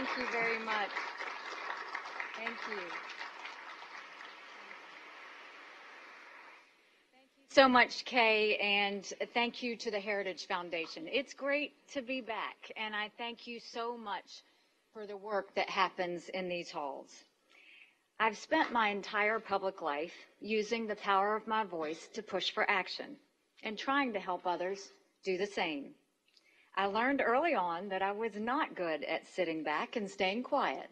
Thank you very much. Thank you. Thank you so much, Kay, and thank you to the Heritage Foundation. It's great to be back, and I thank you so much for the work that happens in these halls. I've spent my entire public life using the power of my voice to push for action and trying to help others do the same. I learned early on that I was not good at sitting back and staying quiet.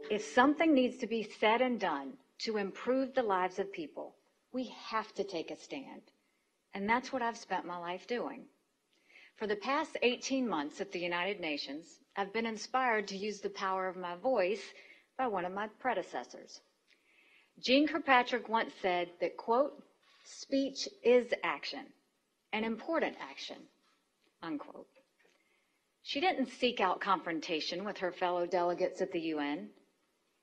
If something needs to be said and done to improve the lives of people, we have to take a stand. And that's what I've spent my life doing. For the past 18 months at the United Nations, I've been inspired to use the power of my voice by one of my predecessors. Jeane Kirkpatrick once said that, quote, "Speech is action, and important action," unquote. She didn't seek out confrontation with her fellow delegates at the UN,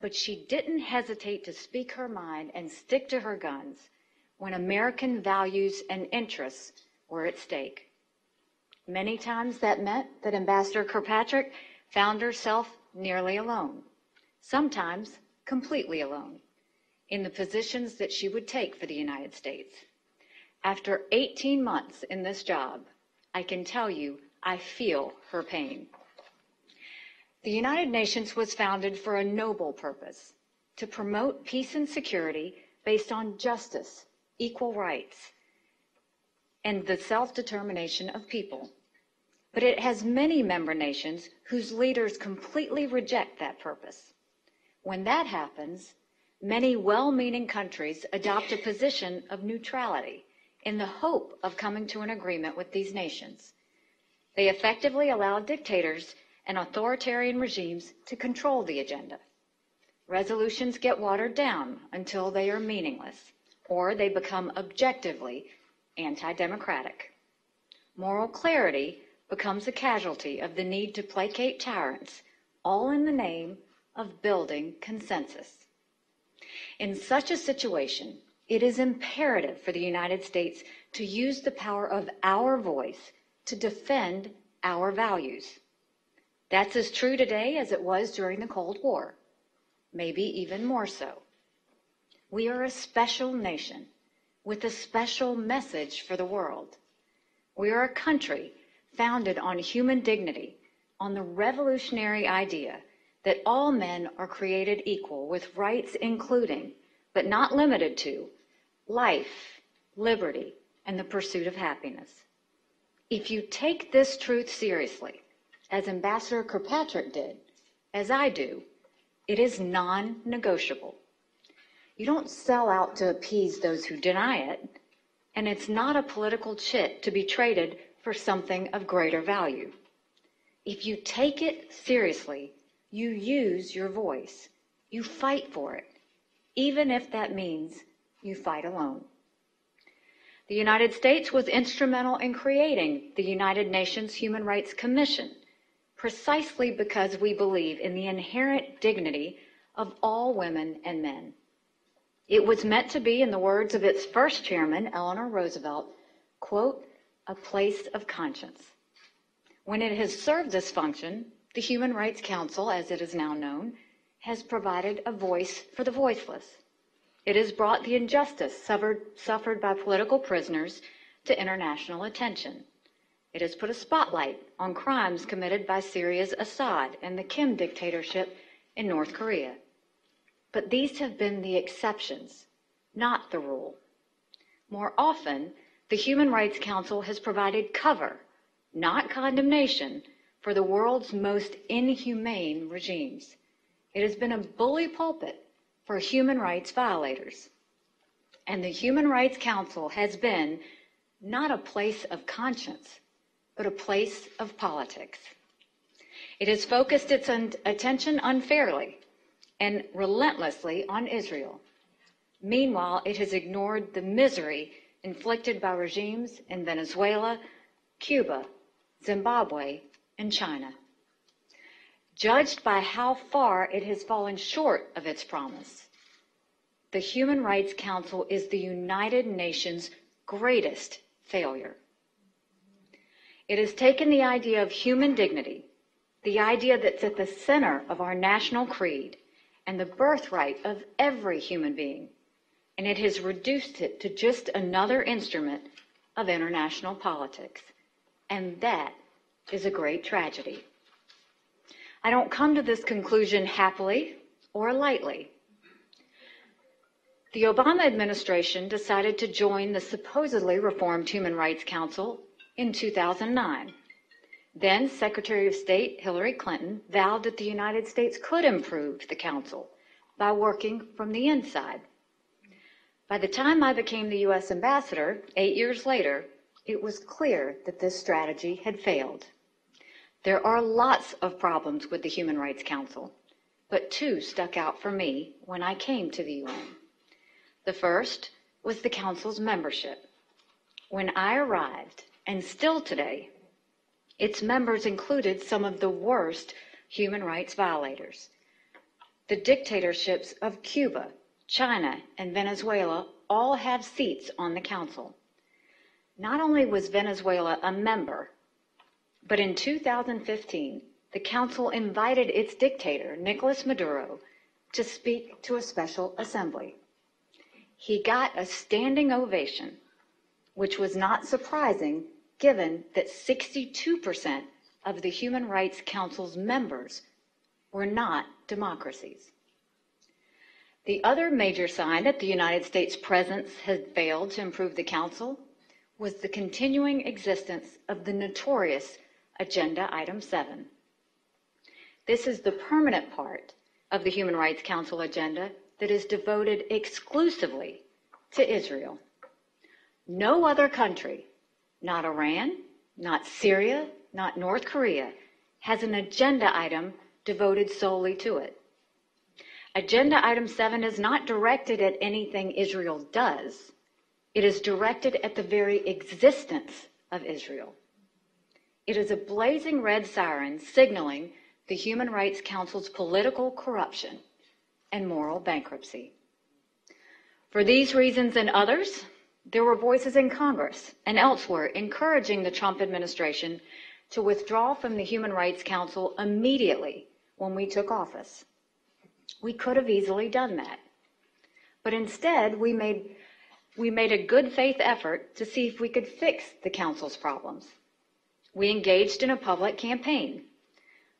but she didn't hesitate to speak her mind and stick to her guns when American values and interests were at stake. Many times that meant that Ambassador Kirkpatrick found herself nearly alone, sometimes completely alone, in the positions that she would take for the United States. After 18 months in this job, I can tell you I feel her pain. The United Nations was founded for a noble purpose, to promote peace and security based on justice, equal rights, and the self-determination of people. But it has many member nations whose leaders completely reject that purpose. When that happens, many well-meaning countries adopt a position of neutrality in the hope of coming to an agreement with these nations. They effectively allow dictators and authoritarian regimes to control the agenda. Resolutions get watered down until they are meaningless, or they become objectively anti-democratic. Moral clarity becomes a casualty of the need to placate tyrants, all in the name of building consensus. In such a situation, it is imperative for the United States to use the power of our voice to defend our values. That's as true today as it was during the Cold War, maybe even more so. We are a special nation with a special message for the world. We are a country founded on human dignity, on the revolutionary idea that all men are created equal with rights including, but not limited to, life, liberty, and the pursuit of happiness. If you take this truth seriously, as Ambassador Kirkpatrick did, as I do, it is non-negotiable. You don't sell out to appease those who deny it, and it's not a political chit to be traded for something of greater value. If you take it seriously, you use your voice. You fight for it, even if that means you fight alone. The United States was instrumental in creating the United Nations Human Rights Commission, precisely because we believe in the inherent dignity of all women and men. It was meant to be, in the words of its first chairman, Eleanor Roosevelt, quote, "a place of conscience." When it has served this function, the Human Rights Council, as it is now known, has provided a voice for the voiceless. It has brought the injustice suffered by political prisoners to international attention. It has put a spotlight on crimes committed by Syria's Assad and the Kim dictatorship in North Korea. But these have been the exceptions, not the rule. More often, the Human Rights Council has provided cover, not condemnation, for the world's most inhumane regimes. It has been a bully pulpit for human rights violators. And the Human Rights Council has been not a place of conscience, but a place of politics. It has focused its attention unfairly and relentlessly on Israel. Meanwhile, it has ignored the misery inflicted by regimes in Venezuela, Cuba, Zimbabwe, and China. Judged by how far it has fallen short of its promise, the Human Rights Council is the United Nations' greatest failure. It has taken the idea of human dignity the idea that's at the center of our national creed and the birthright of every human being, and it has reduced it to just another instrument of international politics. And that is a great tragedy. I don't come to this conclusion happily or lightly. The Obama administration decided to join the supposedly reformed Human Rights Council in 2009. Then Secretary of State Hillary Clinton vowed that the United States could improve the council by working from the inside. By the time I became the U.S. ambassador, 8 years later, it was clear that this strategy had failed. There are lots of problems with the Human Rights Council, but two stuck out for me when I came to the UN. The first was the council's membership. When I arrived, and still today, its members included some of the worst human rights violators. The dictatorships of Cuba, China, and Venezuela all have seats on the council. Not only was Venezuela a member, but in 2015, the council invited its dictator, Nicolas Maduro, to speak to a special assembly. He got a standing ovation, which was not surprising given that 62% of the Human Rights Council's members were not democracies. The other major sign that the United States' presence had failed to improve the Council was the continuing existence of the notorious Agenda Item 7. This is the permanent part of the Human Rights Council agenda that is devoted exclusively to Israel. No other country, not Iran, not Syria, not North Korea, has an agenda item devoted solely to it. Agenda Item 7 is not directed at anything Israel does. It is directed at the very existence of Israel. It is a blazing red siren signaling the Human Rights Council's political corruption and moral bankruptcy. For these reasons and others, there were voices in Congress and elsewhere encouraging the Trump administration to withdraw from the Human Rights Council immediately when we took office. We could have easily done that. But instead, we made a good faith effort to see if we could fix the Council's problems. We engaged in a public campaign.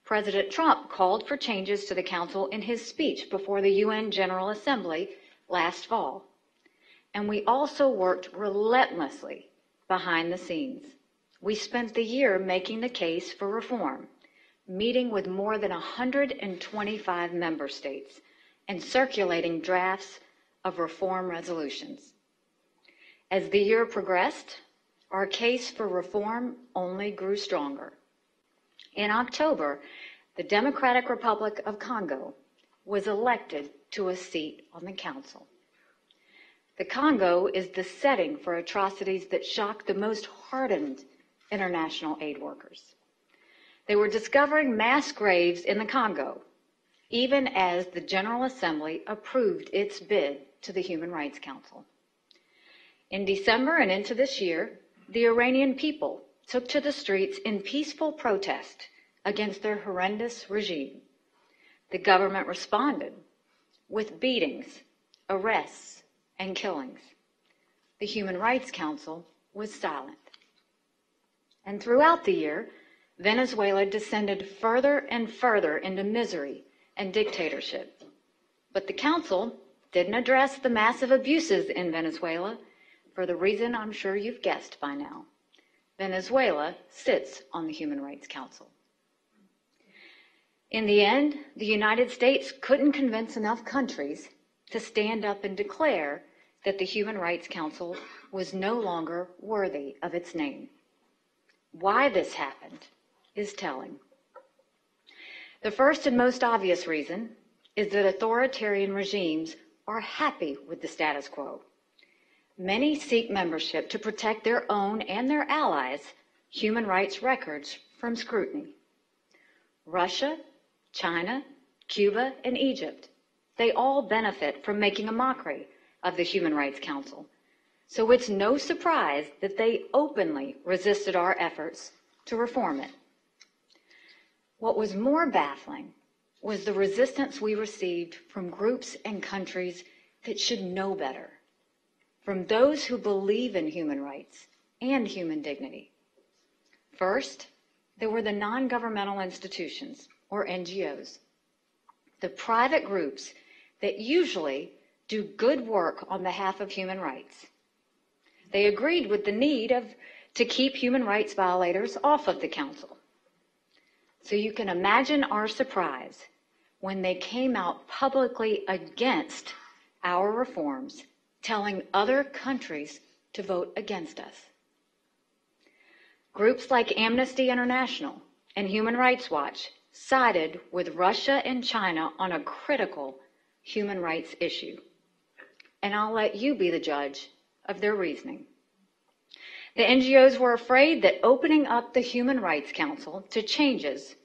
President Trump called for changes to the Council in his speech before the UN General Assembly last fall. And we also worked relentlessly behind the scenes. We spent the year making the case for reform, meeting with more than 125 member states and circulating drafts of reform resolutions. As the year progressed, our case for reform only grew stronger. In October, the Democratic Republic of Congo was elected to a seat on the Council. The Congo is the setting for atrocities that shock the most hardened international aid workers. They were discovering mass graves in the Congo, even as the General Assembly approved its bid to the Human Rights Council. In December and into this year, the Iranian people took to the streets in peaceful protest against their horrendous regime. The government responded with beatings, arrests, and killings. The Human Rights Council was silent. And throughout the year, Venezuela descended further and further into misery and dictatorship. But the Council didn't address the massive abuses in Venezuela for the reason I'm sure you've guessed by now. Venezuela sits on the Human Rights Council. In the end, the United States couldn't convince enough countries to stand up and declare that the Human Rights Council was no longer worthy of its name. Why this happened is telling. The first and most obvious reason is that authoritarian regimes are happy with the status quo. Many seek membership to protect their own and their allies' human rights records from scrutiny. Russia, China, Cuba, and Egypt, they all benefit from making a mockery of the Human Rights Council. So it's no surprise that they openly resisted our efforts to reform it. What was more baffling was the resistance we received from groups and countries that should know better, from those who believe in human rights and human dignity. First, there were the non-governmental institutions, or NGOs, the private groups that usually do good work on behalf of human rights. They agreed with the need to keep human rights violators off of the council. So you can imagine our surprise when they came out publicly against our reforms, telling other countries to vote against us. Groups like Amnesty International and Human Rights Watch sided with Russia and China on a critical human rights issue. And I'll let you be the judge of their reasoning. The NGOs were afraid that opening up the Human Rights Council to changes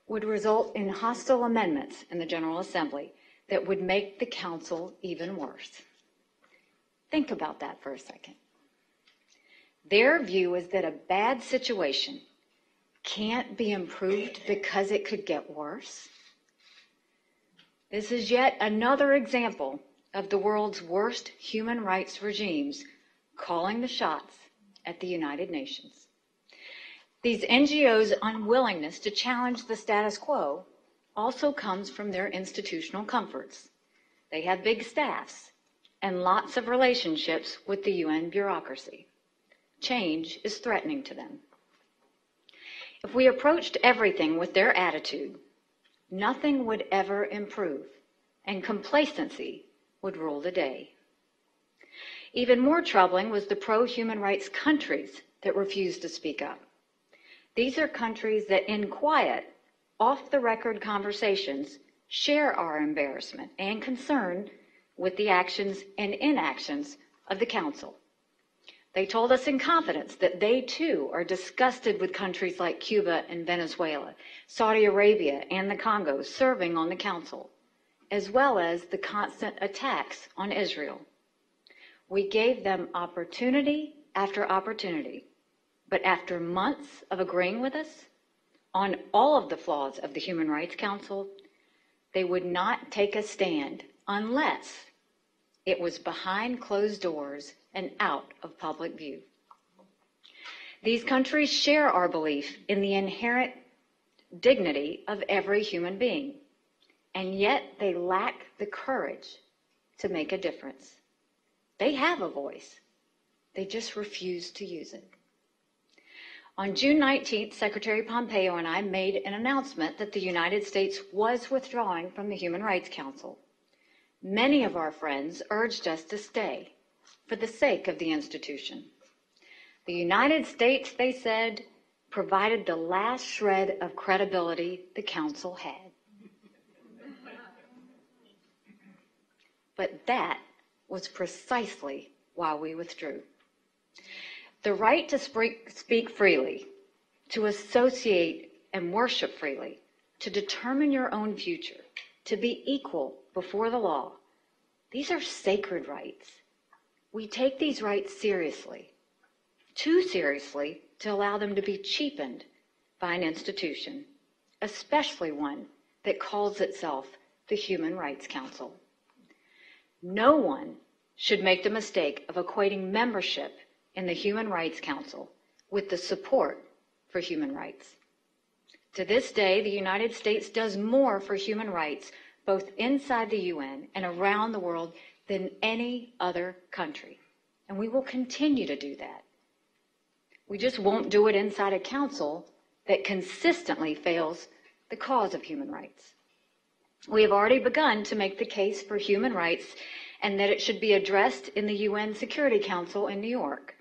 would result in hostile amendments in the General Assembly that would make the council even worse. Think about that for a second. Their view is that a bad situation can't be improved because it could get worse. This is yet another example of the world's worst human rights regimes calling the shots at the United Nations. These NGOs' unwillingness to challenge the status quo also comes from their institutional comforts. They have big staffs and lots of relationships with the UN bureaucracy. Change is threatening to them. If we approached everything with their attitude, nothing would ever improve, and complacency would rule the day. Even more troubling was the pro-human rights countries that refused to speak up. These are countries that, in quiet, off-the-record conversations, share our embarrassment and concern with the actions and inactions of the Council. They told us in confidence that they, too, are disgusted with countries like Cuba and Venezuela, Saudi Arabia, and the Congo serving on the Council, as well as the constant attacks on Israel. We gave them opportunity after opportunity, but after months of agreeing with us on all of the flaws of the Human Rights Council, they would not take a stand unless it was behind closed doors and out of public view. These countries share our belief in the inherent dignity of every human being, and yet they lack the courage to make a difference. They have a voice. They just refuse to use it. On June 19th, Secretary Pompeo and I made an announcement that the United States was withdrawing from the Human Rights Council. Many of our friends urged us to stay for the sake of the institution. The United States, they said, provided the last shred of credibility the Council had. But that was precisely why we withdrew. The right to speak freely, to associate and worship freely, to determine your own future, to be equal before the law, these are sacred rights. We take these rights seriously, too seriously to allow them to be cheapened by an institution, especially one that calls itself the Human Rights Council. No one should make the mistake of equating membership in the Human Rights Council with the support for human rights. To this day, the United States does more for human rights, both inside the UN and around the world, than any other country. And we will continue to do that. We just won't do it inside a council that consistently fails the cause of human rights. We have already begun to make the case for human rights and that it should be addressed in the UN Security Council in New York.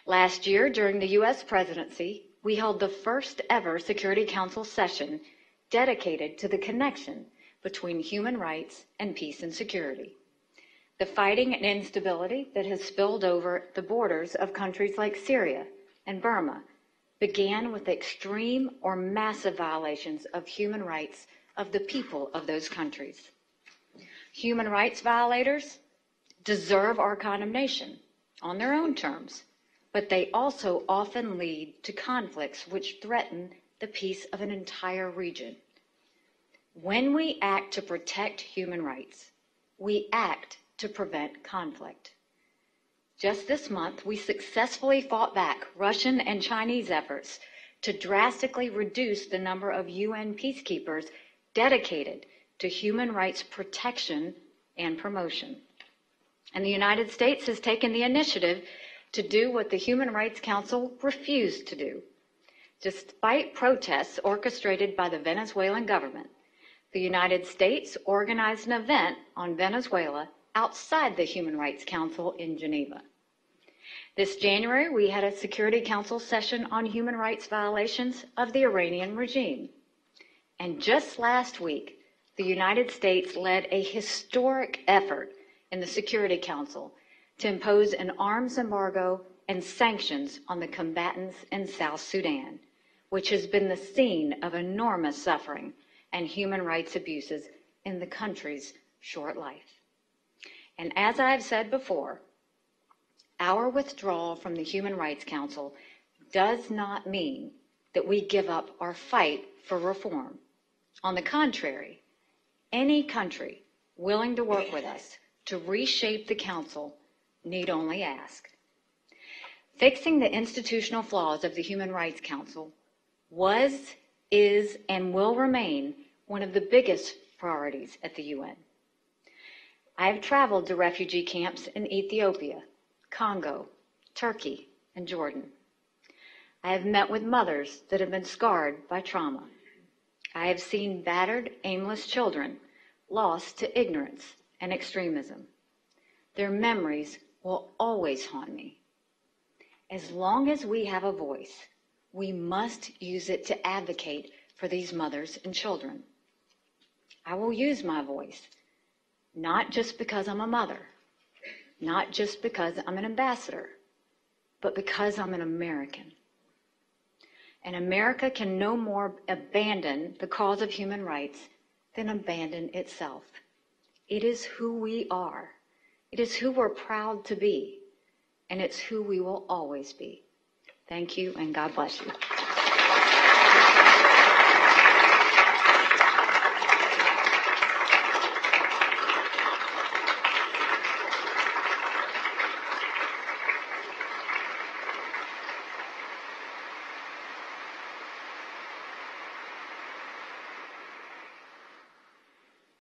Last year, during the U.S. presidency, we held the first ever Security Council session dedicated to the connection between human rights and peace and security. The fighting and instability that has spilled over the borders of countries like Syria and Burma began with extreme or massive violations of human rights of the people of those countries. Human rights violators deserve our condemnation on their own terms, but they also often lead to conflicts which threaten the peace of an entire region. When we act to protect human rights, we act to prevent conflict. Just this month, we successfully fought back Russian and Chinese efforts to drastically reduce the number of UN peacekeepers dedicated to human rights protection and promotion. And the United States has taken the initiative to do what the Human Rights Council refused to do. Despite protests orchestrated by the Venezuelan government, the United States organized an event on Venezuela outside the Human Rights Council in Geneva. This January, we had a Security Council session on human rights violations of the Iranian regime. And just last week, the United States led a historic effort in the Security Council to impose an arms embargo and sanctions on the combatants in South Sudan, which has been the scene of enormous suffering and human rights abuses in the country's short life. And as I've said before, our withdrawal from the Human Rights Council does not mean that we give up our fight for reform. On the contrary, any country willing to work with us to reshape the Council need only ask. Fixing the institutional flaws of the Human Rights Council was, is, and will remain one of the biggest priorities at the UN. I have traveled to refugee camps in Ethiopia, Congo, Turkey, and Jordan. I have met with mothers that have been scarred by trauma. I have seen battered, aimless children lost to ignorance and extremism. Their memories will always haunt me. As long as we have a voice, we must use it to advocate for these mothers and children. I will use my voice, not just because I'm a mother, not just because I'm an ambassador, but because I'm an American. And America can no more abandon the cause of human rights than abandon itself. It is who we are. It is who we're proud to be. And it's who we will always be. Thank you, and God bless you.